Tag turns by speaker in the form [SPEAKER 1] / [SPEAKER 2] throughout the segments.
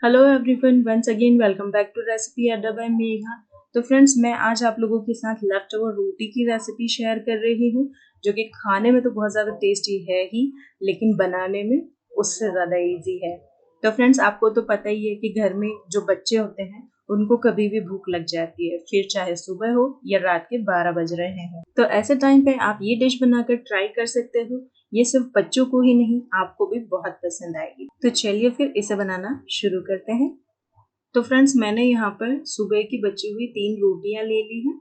[SPEAKER 1] Hello everyone, once again welcome back to recipe Adda by Megha. तो friends, मैं आज आप लोगों के साथ लेफ्ट ओवर रोटी की रेसिपी शेयर कर रही हूँ, जो कि खाने में तो बहुत ज़्यादा टेस्टी है ही, लेकिन बनाने में उससे ज़्यादा इजी है। तो फ्रेंड्स, आपको तो पता ही है कि घर में जो बच्चे होते हैं उनको कभी भी भूख लग जाती है, फिर चाहे सुबह हो या रात के 12 बज रहे हैं। तो ऐसे टाइम पे आप ये डिश बनाकर ट्राई कर सकते हो। ये सिर्फ बच्चों को ही नहीं, आपको भी बहुत पसंद आएगी। तो चलिए फिर इसे बनाना शुरू करते हैं। तो फ्रेंड्स, मैंने यहाँ पर सुबह की बची हुई 3 रोटियां ले ली हैं।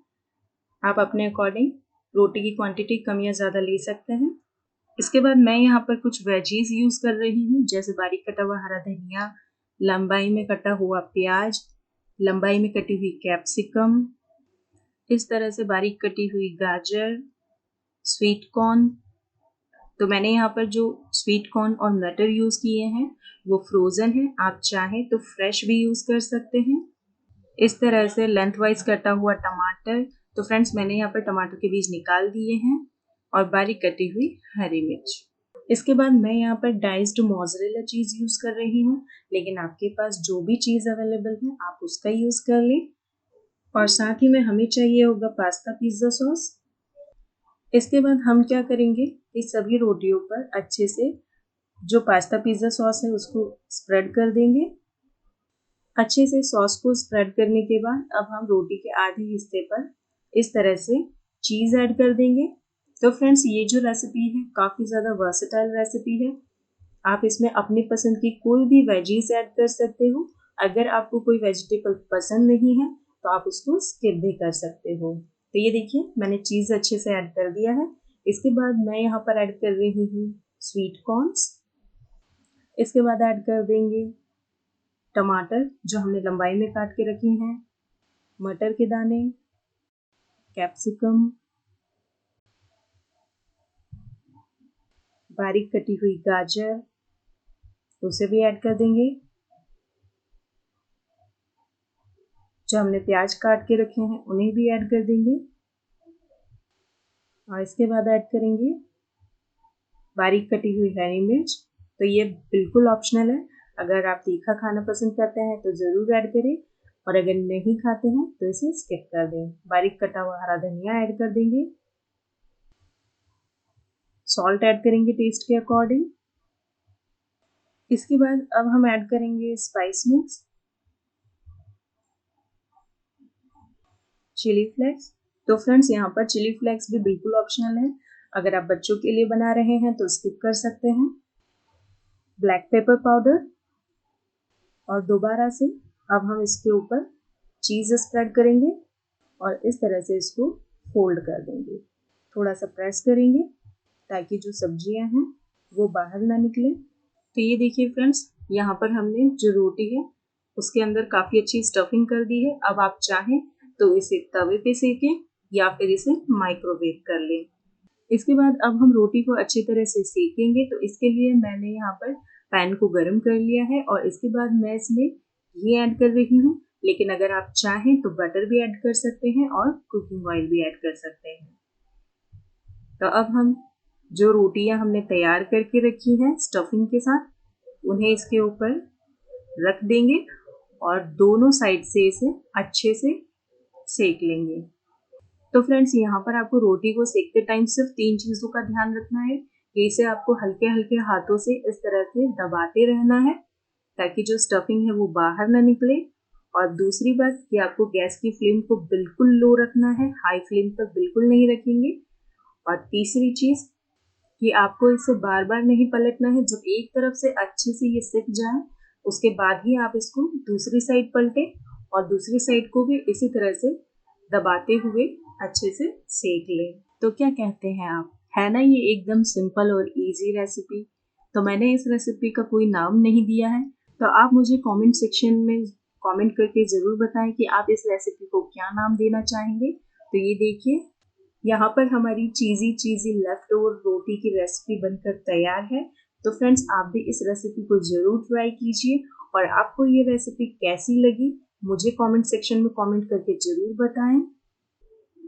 [SPEAKER 1] आप अपने अकॉर्डिंग रोटी की क्वांटिटी कम या ज़्यादा ले सकते हैं। इसके बाद मैं यहाँ पर कुछ वेजीज यूज़ कर रही हूँ, जैसे बारीक कटा हुआ हरा धनिया, लंबाई में कटा हुआ प्याज, लंबाई में कटी हुई कैप्सिकम, इस तरह से बारीक कटी हुई गाजर, स्वीट कॉर्न। तो मैंने यहाँ पर जो स्वीट कॉर्न और मटर यूज़ किए हैं वो फ्रोज़न है, आप चाहें तो फ्रेश भी यूज़ कर सकते हैं। इस तरह से लेंथ वाइज कटा हुआ टमाटर। तो फ्रेंड्स, मैंने यहाँ पर टमाटर के बीज निकाल दिए हैं, और बारीक कटी हुई हरी मिर्च। इसके बाद मैं यहाँ पर डाइस्ड मोज़रेला चीज़ यूज़ कर रही हूँ, लेकिन आपके पास जो भी चीज़ अवेलेबल है आप उसका यूज़ कर लें। और साथ ही में हमें चाहिए होगा पास्ता पिज़्ज़ा सॉस। इसके बाद हम क्या करेंगे, इस सभी रोटियों पर अच्छे से जो पास्ता पिज़्ज़ा सॉस है उसको स्प्रेड कर देंगे। अच्छे से सॉस को स्प्रेड करने के बाद अब हम रोटी के आधे हिस्से पर इस तरह से चीज़ ऐड कर देंगे। तो फ्रेंड्स, ये जो रेसिपी है काफ़ी ज़्यादा वर्सेटाइल रेसिपी है। आप इसमें अपनी पसंद की कोई भी वेजीज ऐड कर सकते हो। अगर आपको कोई वेजिटेबल पसंद नहीं है तो आप उसको स्किप भी कर सकते हो। तो ये देखिए, मैंने चीज़ अच्छे से ऐड कर दिया है। इसके बाद मैं यहाँ पर ऐड कर रही हूँ स्वीट कॉर्न्स। इसके बाद ऐड कर देंगे टमाटर जो हमने लंबाई में काट के रखे हैं, मटर के दाने, कैप्सिकम, बारीक कटी हुई गाजर, उसे भी ऐड कर देंगे। जो हमने प्याज काट के रखे हैं उन्हें भी ऐड कर देंगे। और इसके बाद ऐड करेंगे बारीक कटी हुई हरी मिर्च। तो ये बिल्कुल ऑप्शनल है, अगर आप तीखा खाना पसंद करते हैं तो ज़रूर ऐड करें, और अगर नहीं खाते हैं तो इसे स्किप कर दें। बारीक कटा हुआ हरा धनिया ऐड कर देंगे। सॉल्ट ऐड करेंगे टेस्ट के अकॉर्डिंग। इसके बाद अब हम ऐड करेंगे स्पाइस मिक्स, चिली फ्लेक्स। तो फ्रेंड्स, यहाँ पर चिली फ्लेक्स भी बिल्कुल ऑप्शनल है, अगर आप बच्चों के लिए बना रहे हैं तो स्किप कर सकते हैं। ब्लैक पेपर पाउडर, और दोबारा से अब हम इसके ऊपर चीज़ स्प्रेड करेंगे और इस तरह से इसको फोल्ड कर देंगे। थोड़ा सा प्रेस करेंगे ताकि जो सब्जियां हैं वो बाहर ना निकले। तो ये देखिए फ्रेंड्स, यहाँ पर हमने जो रोटी है उसके अंदर काफ़ी अच्छी स्टफिंग कर दी है। अब आप चाहें तो इसे तवे पे सेकें या फिर इसे माइक्रोवेव कर लें। इसके बाद अब हम रोटी को अच्छी तरह से सेकेंगे। तो इसके लिए मैंने यहाँ पर पैन को गर्म कर लिया है, और इसके बाद मैं इसमें घी ऐड कर रही हूँ, लेकिन अगर आप चाहें तो बटर भी ऐड कर सकते हैं और कुकिंग ऑयल भी ऐड कर सकते हैं। तो अब हम जो रोटियां हमने तैयार करके रखी हैं स्टफिंग के साथ, उन्हें इसके ऊपर रख देंगे और दोनों साइड से इसे अच्छे से सेक लेंगे। तो फ्रेंड्स, यहाँ पर आपको रोटी को सेकते टाइम सिर्फ 3 चीज़ों का ध्यान रखना है कि इसे आपको हल्के हल्के हाथों से इस तरह से दबाते रहना है ताकि जो स्टफिंग है वो बाहर ना निकले। और दूसरी बात कि आपको गैस की फ्लेम को बिल्कुल लो रखना है, हाई फ्लेम तक बिल्कुल नहीं रखेंगे। और तीसरी चीज़ कि आपको इसे बार बार नहीं पलटना है। जब एक तरफ से अच्छे से ये सिक जाए उसके बाद ही आप इसको दूसरी साइड पलटें, और दूसरी साइड को भी इसी तरह से दबाते हुए अच्छे से सेक लें। तो क्या कहते हैं आप, है ना ये एकदम सिंपल और इजी रेसिपी। तो मैंने इस रेसिपी का कोई नाम नहीं दिया है, तो आप मुझे कमेंट सेक्शन में कमेंट करके ज़रूर बताएं कि आप इस रेसिपी को क्या नाम देना चाहेंगे। तो ये देखिए, यहाँ पर हमारी चीज़ी चीज़ी लेफ्ट ओवर रोटी की रेसिपी बनकर तैयार है। तो फ्रेंड्स, आप भी इस रेसिपी को ज़रूर ट्राई कीजिए, और आपको ये रेसिपी कैसी लगी मुझे कमेंट सेक्शन में कमेंट करके ज़रूर बताएं।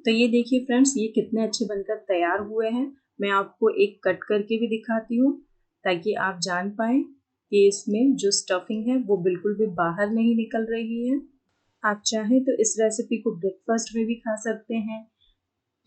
[SPEAKER 1] तो ये देखिए फ्रेंड्स, ये कितने अच्छे बनकर तैयार हुए हैं। मैं आपको एक कट करके भी दिखाती हूँ ताकि आप जान पाएँ। कि इसमें जो स्टफिंग है वो बिल्कुल भी बाहर नहीं निकल रही है। आप चाहें तो इस रेसिपी को ब्रेकफास्ट में भी खा सकते हैं,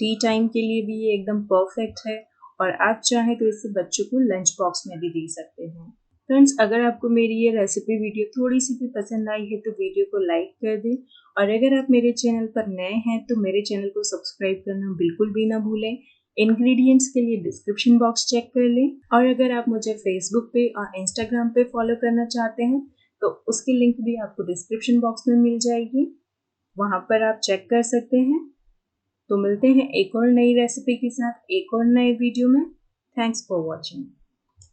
[SPEAKER 1] टी टाइम के लिए भी ये एकदम परफेक्ट है, और आप चाहें तो इसे बच्चों को लंच बॉक्स में भी दे सकते हैं। फ्रेंड्स, अगर आपको मेरी ये रेसिपी वीडियो थोड़ी सी भी पसंद आई है तो वीडियो को लाइक कर दें, और अगर आप मेरे चैनल पर नए हैं तो मेरे चैनल को सब्सक्राइब करना बिल्कुल भी ना भूलें। इंग्रेडिएंट्स के लिए डिस्क्रिप्शन बॉक्स चेक कर लें, और अगर आप मुझे फेसबुक पे और इंस्टाग्राम पे फॉलो करना चाहते हैं तो उसकी लिंक भी आपको डिस्क्रिप्शन बॉक्स में मिल जाएगी, वहाँ पर आप चेक कर सकते हैं। तो मिलते हैं एक और नई रेसिपी के साथ एक और नए वीडियो में। Thanks for watching.